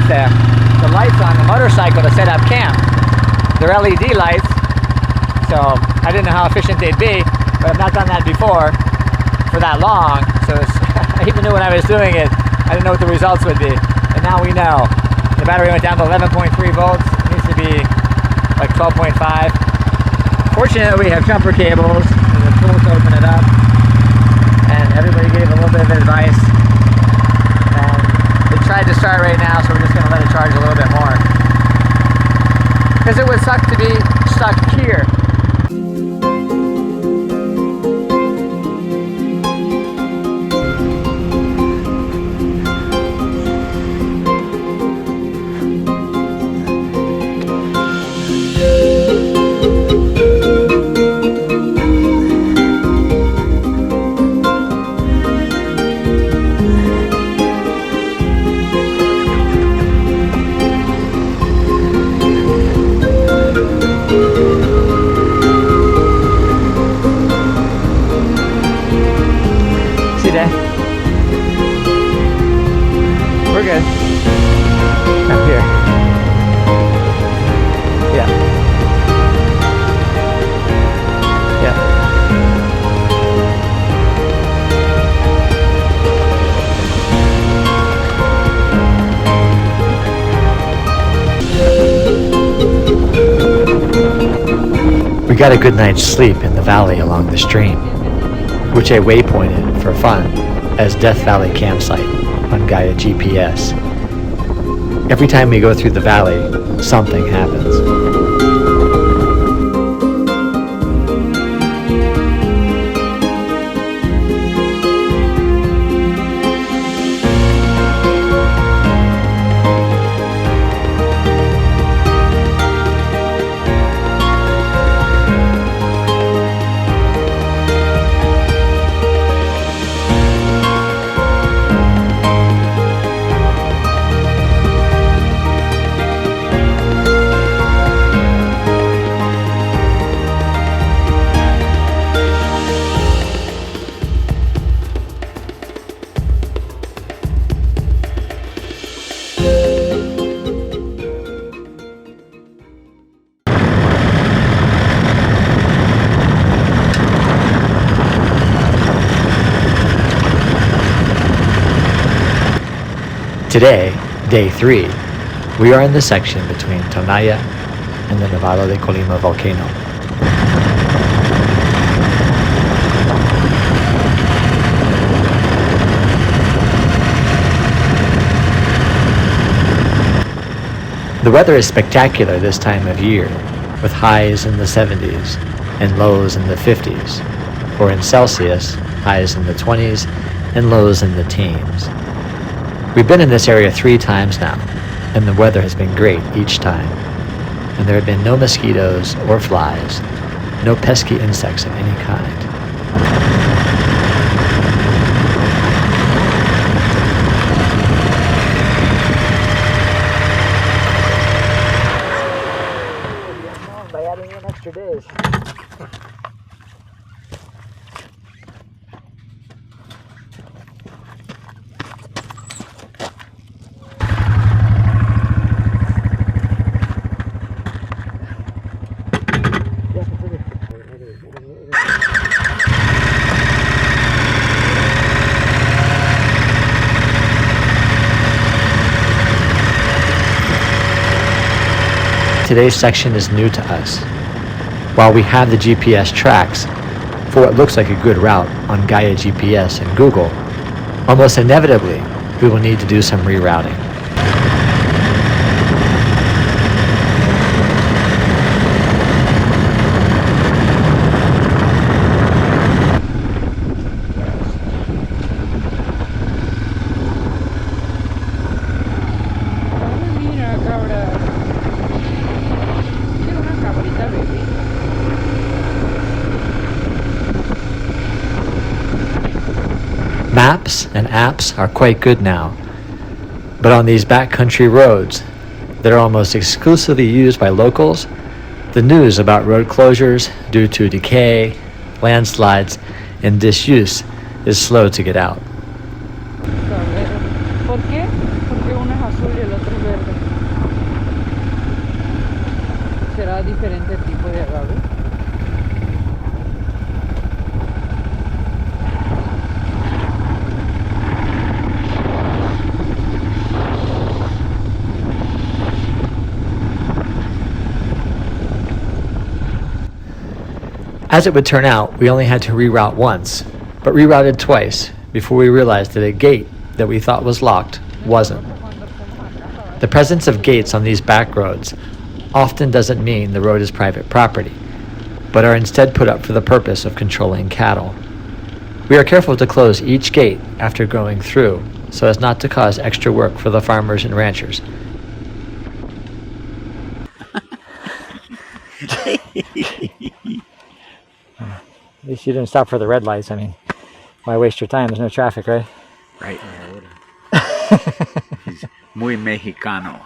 the lights on the motorcycle to set up camp. They're LED lights, so I didn't know how efficient they'd be, but I've not done that before for that long, so I even knew when I was doing it, I didn't know what the results would be, and now we know. The battery went down to 11.3 volts, it needs to be like 12.5. Fortunately, we have jumper cables and the tool to open it up, and everybody gave a little bit of advice, and it tried to start right now, so we're just going to let it charge a little bit more, because it would suck to be stuck here. We're good. Up here. Yeah. Yeah. We got a good night's sleep in the valley along the stream, which I waypointed for fun as Death Valley Campsite on Gaia GPS. Every time we go through the valley, something happens. Today, day 3, we are in the section between Tonaya and the Nevado de Colima volcano. The weather is spectacular this time of year, with highs in the 70s and lows in the 50s, or in Celsius, highs in the 20s and lows in the teens. We've been in this area 3 times now, and the weather has been great each time. And there have been no mosquitoes or flies, no pesky insects of any kind. By adding in extra days. Today's section is new to us. While we have the GPS tracks for what looks like a good route on Gaia GPS and Google, almost inevitably we will need to do some rerouting. Maps and apps are quite good now, but on these backcountry roads that are almost exclusively used by locals, the news about road closures due to decay, landslides, and disuse is slow to get out. ¿Por qué? Porque uno es azul y el otro es verde. diferente tipo de agave. As it would turn out, we only had to reroute once, but rerouted twice before we realized that a gate that we thought was locked wasn't. The presence of gates on these back roads often doesn't mean the road is private property, but are instead put up for the purpose of controlling cattle. We are careful to close each gate after going through so as not to cause extra work for the farmers and ranchers. At least you didn't stop for the red lights. I mean, why waste your time? There's no traffic, right? Right. He's muy mexicano.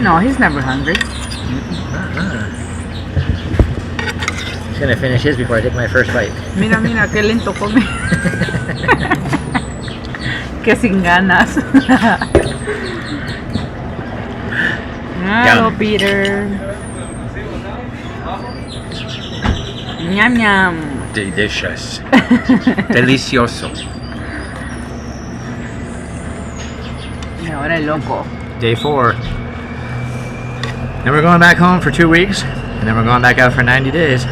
No, he's never hungry. He's gonna finish his before I take my first bite. Mira, mira, qué lento come. Que sin ganas. Hello, Peter. Ñam ñam. Delicious. Delicioso. Y ahora el loco. Day 4. Then we're going back home for 2 weeks, and then we're going back out for 90 days.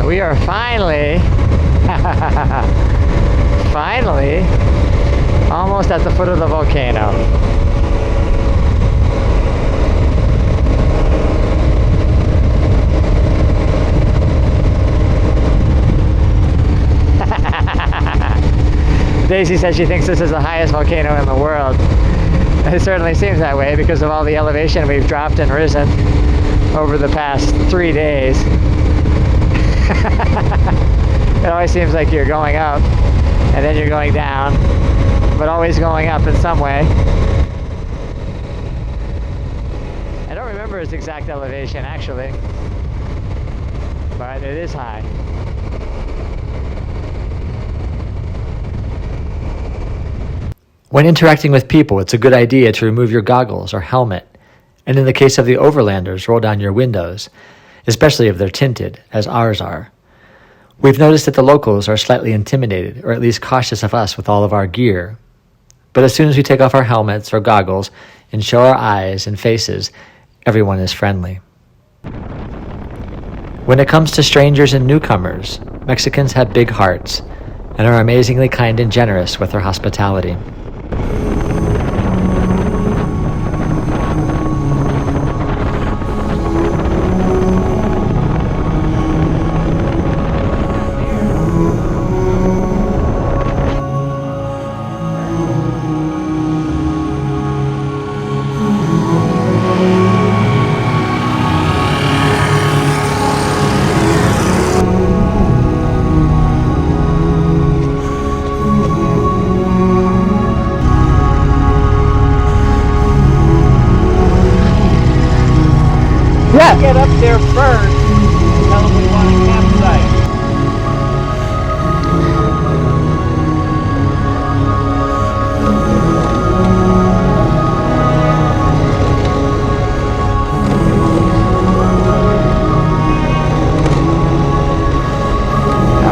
We are finally almost at the foot of the volcano. Daisy says she thinks this is the highest volcano in the world. It certainly seems that way because of all the elevation we've dropped and risen over the past 3 days. It always seems like you're going up and then you're going down, but always going up in some way. I don't remember its exact elevation actually, but it is high. When interacting with people, it's a good idea to remove your goggles or helmet, and in the case of the overlanders, roll down your windows, especially if they're tinted, as ours are. We've noticed that the locals are slightly intimidated, or at least cautious of us with all of our gear. But as soon as we take off our helmets or goggles and show our eyes and faces, everyone is friendly. When it comes to strangers and newcomers, Mexicans have big hearts and are amazingly kind and generous with their hospitality. Yeah. Get up there first. Tell them we want a campsite.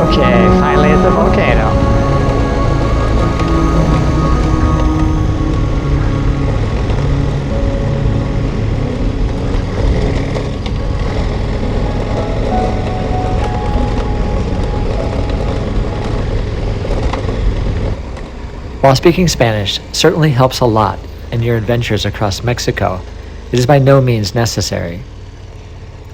Okay, finally at the volcano. While speaking Spanish certainly helps a lot in your adventures across Mexico, it is by no means necessary.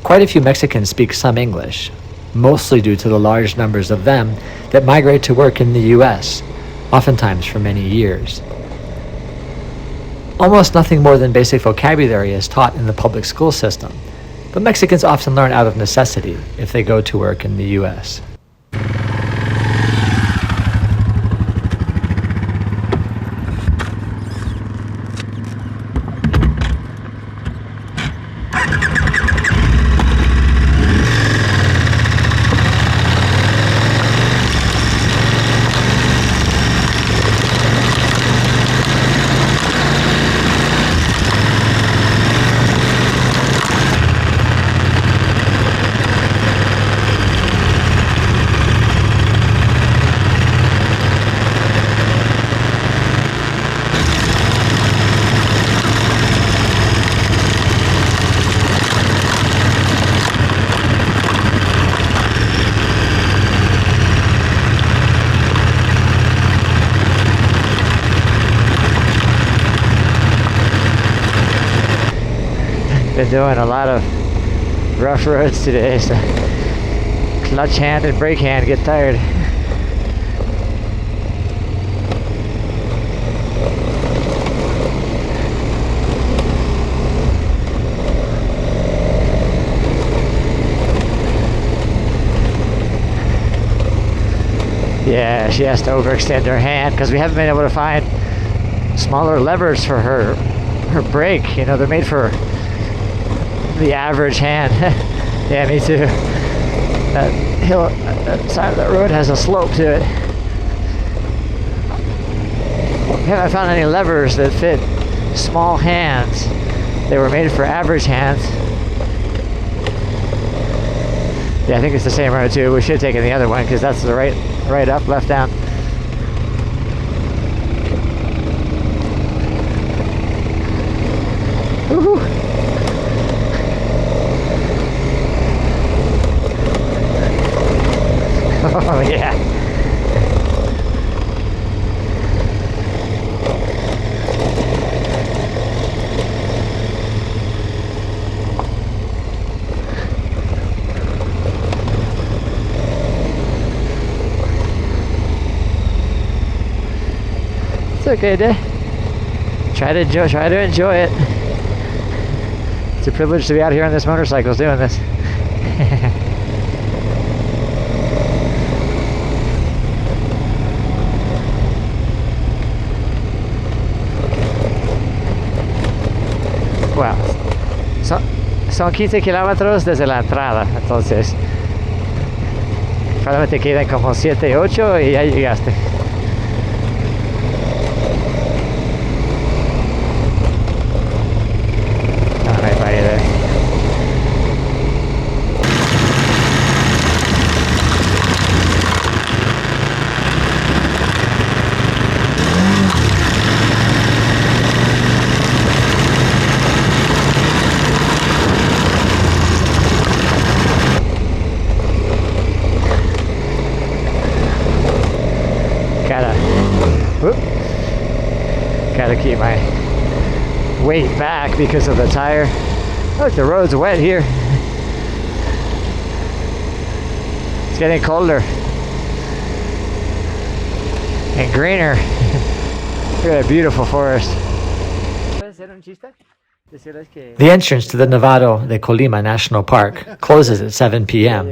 Quite a few Mexicans speak some English, mostly due to the large numbers of them that migrate to work in the US, oftentimes for many years. Almost nothing more than basic vocabulary is taught in the public school system, but Mexicans often learn out of necessity if they go to work in the US. Been doing a lot of rough roads today, so clutch hand and brake hand get tired. Yeah, she has to overextend her hand because we haven't been able to find smaller levers for her brake. You know, they're made for the average hand. Yeah, me too. That hill, that side of that road has a slope to it. We haven't found any levers that fit small hands. They were made for average hands. Yeah, I think it's the same road too. We should have taken the other one because that's the right up, left down. Woohoo! Oh yeah. It's okay, try to enjoy it. It's a privilege to be out here on this motorcycle doing this. Well, son 15 kilómetros desde la entrada, entonces probablemente quedan como 7, 8 y ya llegaste. Alright, bye there. gotta keep my weight back because of the tire. Look, the road's wet here. It's getting colder and greener. Look at that beautiful forest. The entrance to the Nevado de Colima National Park closes at 7 p.m.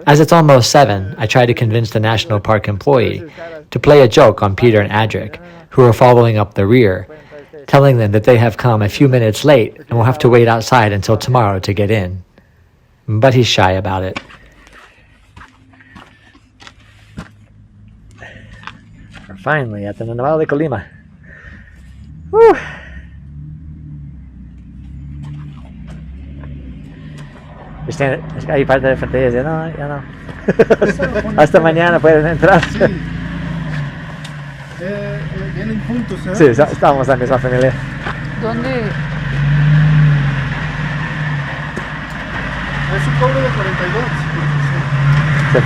As it's almost 7, I try to convince the National Park employee to play a joke on Peter and Adric, who are following up the rear, telling them that they have come a few minutes late and will have to wait outside until tomorrow to get in. But he's shy about it. We're finally at the Nevado de Colima. Woo! Hay parte de frente y dice, no, ya no. Hasta mañana pueden entrar. Vienen juntos, ¿eh? Sí, estamos en la misma familia. ¿Dónde? Es un cobro de 42. Sí.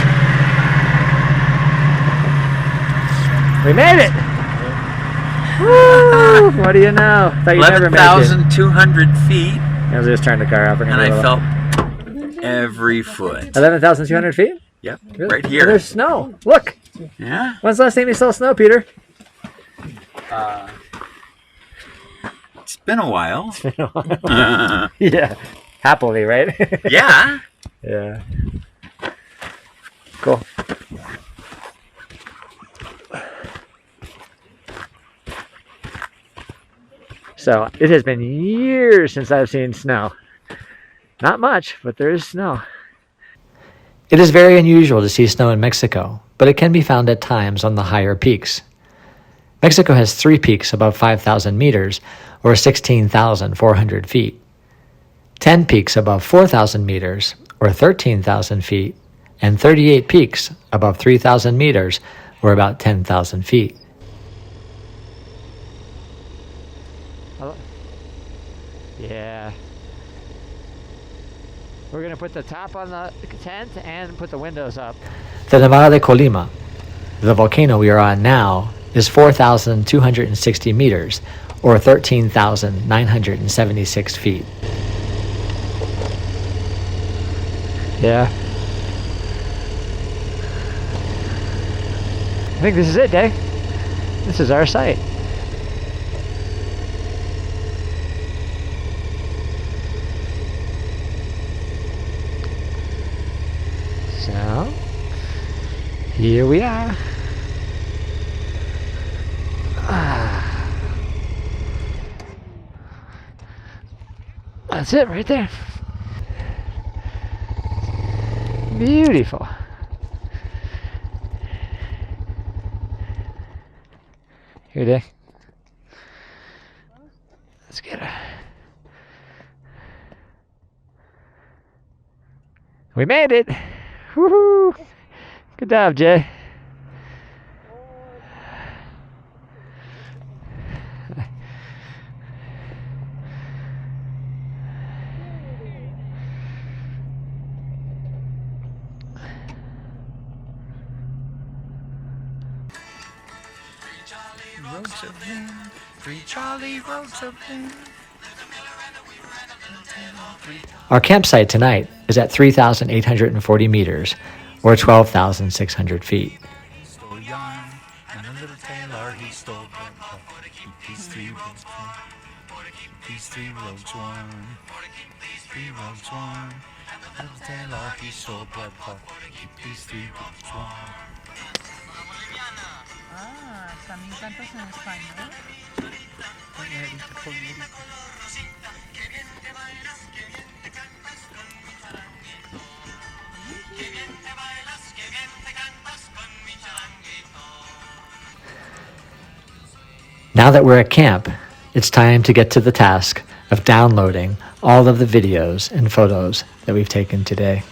We made it! Woo! What do you know? Thought you never made it. 11,200 feet, I was just turning the car up. and I felt every foot. 11,200 feet? Yep, Really? right And here. there's snow. Look! Yeah. When's the last time you saw snow, Peter? It's been a while. Yeah. Happily, right? Yeah. Yeah. Cool. So, it has been years since I've seen snow. Not much, but there is snow. It is very unusual to see snow in Mexico, but it can be found at times on the higher peaks. Mexico has 3 peaks above 5,000 meters, or 16,400 feet. 10 peaks above 4,000 meters, or 13,000 feet, and 38 peaks above 3,000 meters, or about 10,000 feet. Yeah. We're going to put the top on the tent and put the windows up. The Nevado de Colima, the volcano we are on now, is 4,260 meters, or 13,976 feet. Yeah. I think this is it, Dave. This is our site. So, here we are. That's it right there. Beautiful. Here, Dick. Let's get her. We made it. Woohoo! Good job, Jay. Our campsite tonight is at 3,840 meters, or 12,600 feet. Stole yarn, and a little tailor he stole bread. Keep these 3 roads warm. Keep these 3 roads warm. 3 roads warm. And the tailor he stole bread. Keep these 3 roads warm. Ah, también cantas en español. Now that we're at camp, it's time to get to the task of downloading all of the videos and photos that we've taken today.